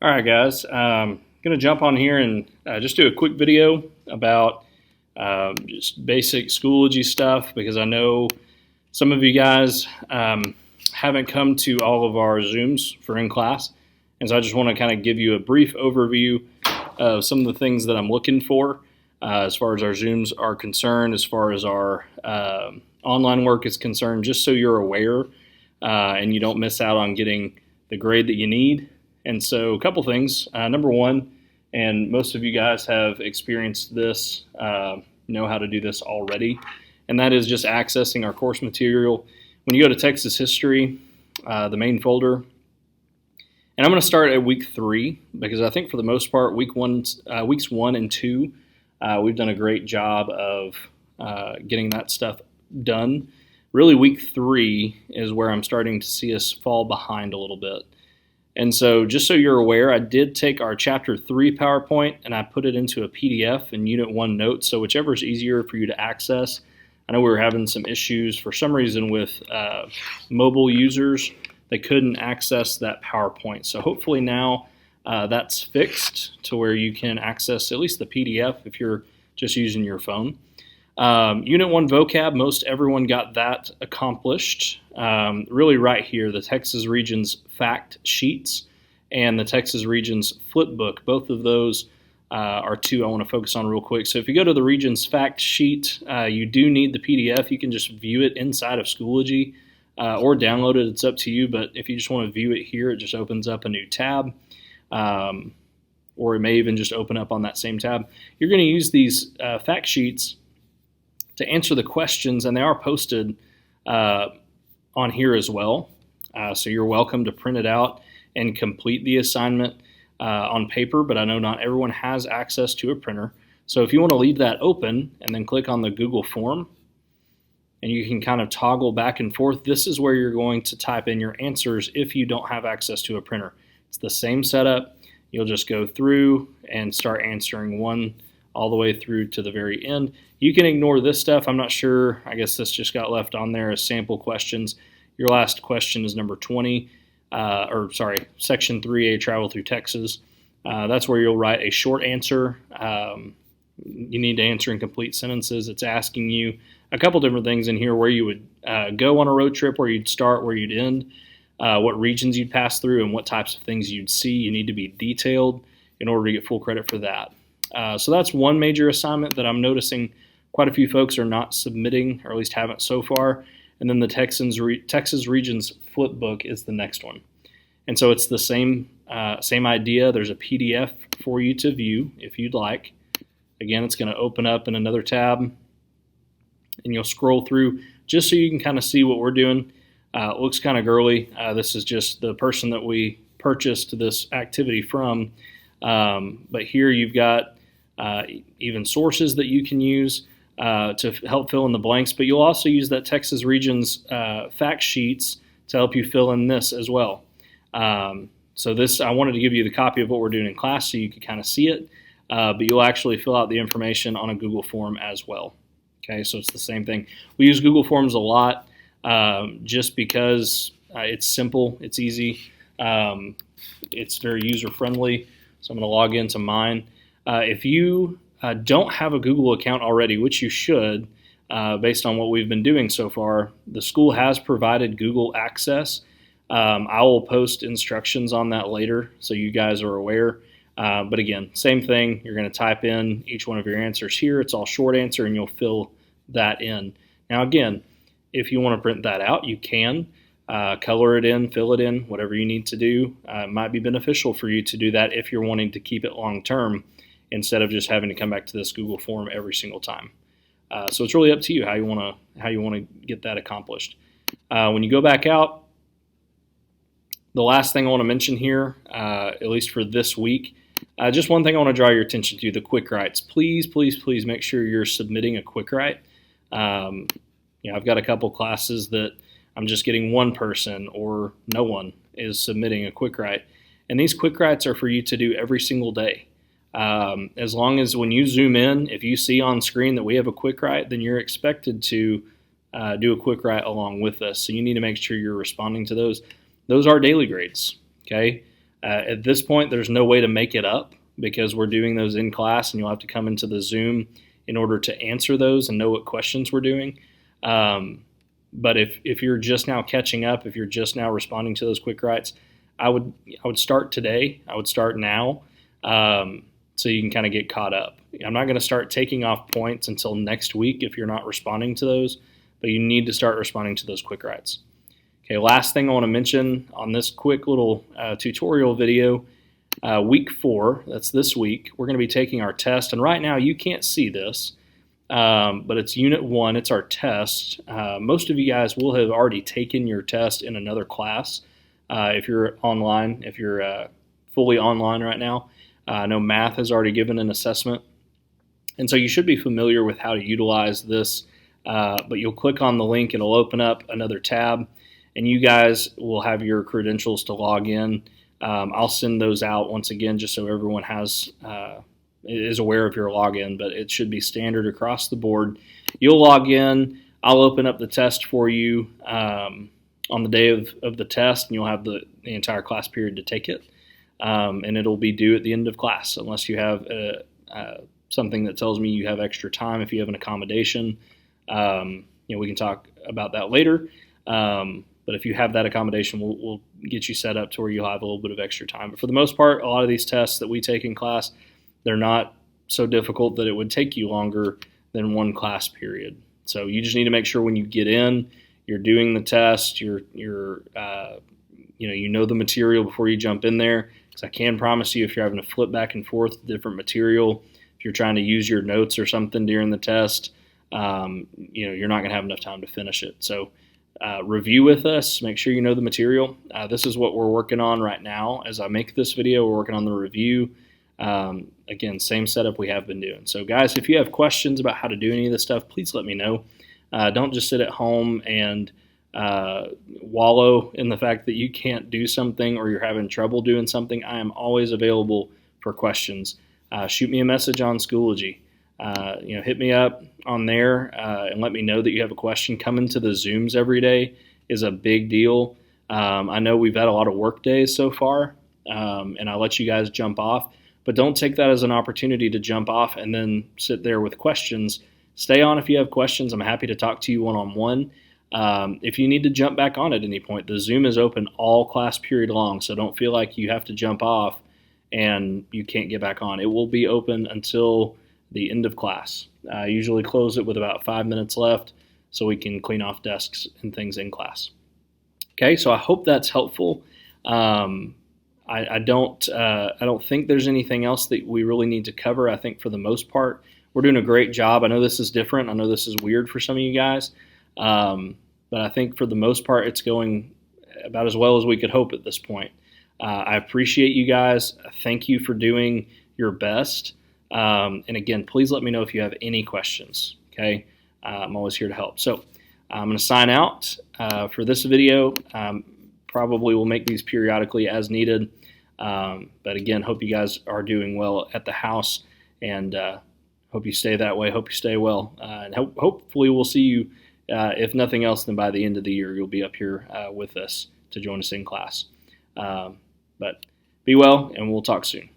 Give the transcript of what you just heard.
All right, guys. Going to jump on here and just do a quick video about just basic Schoology stuff because I know some of you guys haven't come to all of our Zooms for in class. And so I just want to kind of give you a brief overview of some of the things that I'm looking for as far as our Zooms are concerned, as far as our online work is concerned, just so you're aware and you don't miss out on getting the grade that you need. And so a couple things. Number one, and most of you guys have experienced this, know how to do this already, and that is just accessing our course material. When you go to Texas History, the main folder, and I'm going to start at week 3 because I think for the most part, weeks 1 and 2, we've done a great job of getting that stuff done. Really, week 3 is where I'm starting to see us fall behind a little bit. And so just so you're aware, I did take our Chapter 3 PowerPoint and I put it into a PDF in Unit 1 notes, so whichever is easier for you to access. I know we were having some issues for some reason with mobile users. They couldn't access that PowerPoint. So hopefully now that's fixed to where you can access at least the PDF if you're just using your phone. Unit 1 vocab, most everyone got that accomplished. Really right here, the Texas Regions fact sheets and the Texas Regions flipbook, both of those are two I want to focus on real quick. So if you go to the Regions fact sheet, you do need the PDF. You can just view it inside of Schoology or download it. It's up to you, but if you just want to view it here, it just opens up a new tab. Or it may even just open up on that same tab. You're going to use these fact sheets to answer the questions, and they are posted on here as well. So you're welcome to print it out and complete the assignment on paper, but I know not everyone has access to a printer. So if you want to leave that open and then click on the Google form, and you can kind of toggle back and forth, this is where you're going to type in your answers if you don't have access to a printer. It's the same setup. You'll just go through and start answering one all the way through to the very end. You can ignore this stuff. I'm not sure. I guess this just got left on there as sample questions. Your last question is number 20, section 3A, travel through Texas. That's where you'll write a short answer. You need to answer in complete sentences. It's asking you a couple different things in here: where you would go on a road trip, where you'd start, where you'd end, what regions you'd pass through, and what types of things you'd see. You need to be detailed in order to get full credit for that. So that's one major assignment that I'm noticing quite a few folks are not submitting, or at least haven't so far. And then the Texas Regions Flipbook is the next one. And so it's the same idea. There's a PDF for you to view if you'd like. Again, it's going to open up in another tab, and you'll scroll through just so you can kind of see what we're doing. It looks kind of girly. This is just the person that we purchased this activity from. But here you've got even sources that you can use to help fill in the blanks, but you'll also use that Texas Regions fact sheets to help you fill in this as well. So this, I wanted to give you the copy of what we're doing in class so you could kind of see it, but you'll actually fill out the information on a Google form as well. Okay, so it's the same thing. We use Google Forms a lot just because it's simple, it's easy, it's very user-friendly. So I'm going to log into mine. If you don't have a Google account already, which you should, based on what we've been doing so far, the school has provided Google access. I will post instructions on that later so you guys are aware. But again, same thing. You're going to type in each one of your answers here. It's all short answer, and you'll fill that in. Now again, if you want to print that out, you can. Color it in, fill it in, whatever you need to do. It might be beneficial for you to do that if you're wanting to keep it long term instead of just having to come back to this Google form every single time. So it's really up to you how you want to get that accomplished. When you go back out, the last thing I want to mention here, at least for this week, just one thing I want to draw your attention to: the quick writes. Please, please, please make sure you're submitting a quick write. I've got a couple classes that I'm just getting one person or no one is submitting a quick write. And these quick writes are for you to do every single day. As long as when you zoom in, if you see on screen that we have a quick write, then you're expected to do a quick write along with us. So you need to make sure you're responding to those. Those are daily grades, okay? At this point, there's no way to make it up because we're doing those in class, and you'll have to come into the Zoom in order to answer those and know what questions we're doing. But if you're just now catching up, if you're just now responding to those quick writes, I would start today. I would start now, so you can kind of get caught up. I'm not going to start taking off points until next week if you're not responding to those, but you need to start responding to those quick writes. Okay, last thing I want to mention on this quick little tutorial video, week 4, that's this week, we're going to be taking our test. And right now you can't see this, but it's Unit 1, it's our test. Most of you guys will have already taken your test in another class if you're online, if you're fully online right now. I know math has already given an assessment. And so you should be familiar with how to utilize this, but you'll click on the link, it'll open up another tab, and you guys will have your credentials to log in. I'll send those out once again just so everyone is aware of your login, but it should be standard across the board. You'll log in, I'll open up the test for you on the day of the test, and you'll have the entire class period to take it, and it'll be due at the end of class unless you have something that tells me you have extra time. If you have an accommodation, we can talk about that later. But if you have that accommodation, we'll get you set up to where you'll have a little bit of extra time. But for the most part, a lot of these tests that we take in class, they're not so difficult that it would take you longer than one class period. So you just need to make sure when you get in, you're doing the test, you know the material before you jump in there. Because I can promise you, if you're having to flip back and forth to different material, if you're trying to use your notes or something during the test, you're not going to have enough time to finish it. So review with us, make sure you know the material. This is what we're working on right now. As I make this video, we're working on the review. Again, same setup we have been doing. So guys, if you have questions about how to do any of this stuff, please let me know. Don't just sit at home and wallow in the fact that you can't do something or you're having trouble doing something. I am always available for questions. Shoot me a message on Schoology. Hit me up on there and let me know that you have a question. Coming to the Zooms every day is a big deal. I know we've had a lot of work days so far, and I let you guys jump off, but don't take that as an opportunity to jump off and then sit there with questions. Stay on if you have questions. I'm happy to talk to you one-on-one. If you need to jump back on at any point, the Zoom is open all class period long, so don't feel like you have to jump off and you can't get back on. It will be open until the end of class. I usually close it with about 5 minutes left so we can clean off desks and things in class. Okay, so I hope that's helpful. I don't think there's anything else that we really need to cover. I think for the most part, we're doing a great job. I know this is different. I know this is weird for some of you guys, but I think for the most part, it's going about as well as we could hope at this point. I appreciate you guys. Thank you for doing your best. And again, please let me know if you have any questions. Okay, I'm always here to help. So I'm going to sign out for this video. Probably will make these periodically as needed. But again, hope you guys are doing well at the house, and hope you stay that way. Hope you stay well, and hopefully we'll see you. If nothing else, then by the end of the year, you'll be up here with us to join us in class. But be well, and we'll talk soon.